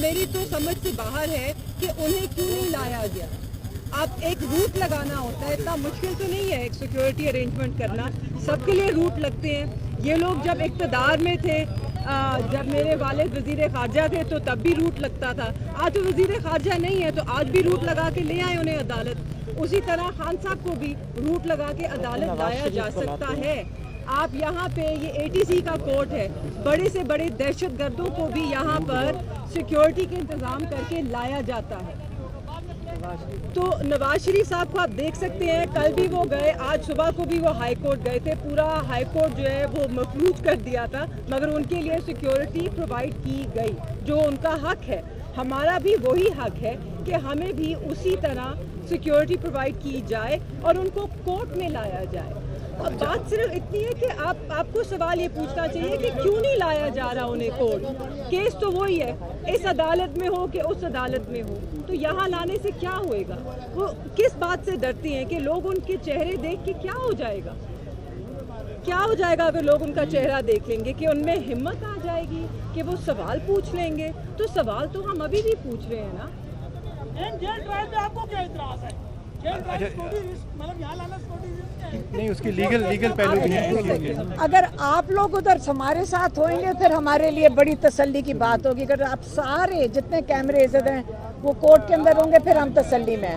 मेरी तो समझ से बाहर है कि उन्हें क्यों नहीं लाया गया। आप एक रूट लगाना होता है, इतना मुश्किल तो नहीं है एक सिक्योरिटी अरेंजमेंट करना, सबके लिए रूट लगते हैं। ये लोग जब इक़्तिदार में थे, जब मेरे वालिद वज़ीर ख़ारजा थे तो तब भी रूट लगता था। आज तो वज़ीर ख़ारजा नहीं है तो आज भी रूट लगा के ले आए उन्हें अदालत। उसी तरह खान साहब को भी रूट लगा के अदालत लाया जा सकता है। आप यहाँ पे ये ATC का कोर्ट है, बड़े से बड़े दहशतगर्दों को भी यहाँ पर सिक्योरिटी के इंतज़ाम करके लाया जाता है। तो नवाज शरीफ साहब को आप देख सकते हैं, कल भी वो गए, आज सुबह को भी वो हाई कोर्ट गए थे। पूरा हाई कोर्ट जो है वो मफलूज कर दिया था, मगर उनके लिए सिक्योरिटी प्रोवाइड की गई जो उनका हक है। हमारा भी वही हक है कि हमें भी उसी तरह सिक्योरिटी प्रोवाइड की जाए और उनको कोर्ट में लाया जाए। अब बात सिर्फ इतनी है कि आपको सवाल ये पूछना चाहिए कि क्यों नहीं लाया जा रहा उन्हें कोर्ट। केस तो वही है, इस अदालत में हो कि उस अदालत में हो, तो यहाँ लाने से क्या होएगा? वो किस बात से डरती हैं कि लोग उनके चेहरे देख के क्या हो जाएगा? क्या हो जाएगा अगर लोग उनका चेहरा देख लेंगे? कि उनमें हिम्मत आ जाएगी कि वो सवाल पूछ लेंगे? तो सवाल तो हम अभी भी पूछ रहे हैं ना। जेल ट्रायल में आपको क्या इतराज है? मतलब यहाँ लाना नहीं, उसकी लीगल पहलू भी है। अगर आप लोग उधर हमारे साथ होंगे फिर हमारे लिए बड़ी तसल्ली की बात होगी। अगर आप सारे जितने कैमरे हैं वो कोर्ट के अंदर होंगे फिर हम तसल्ली में हैं।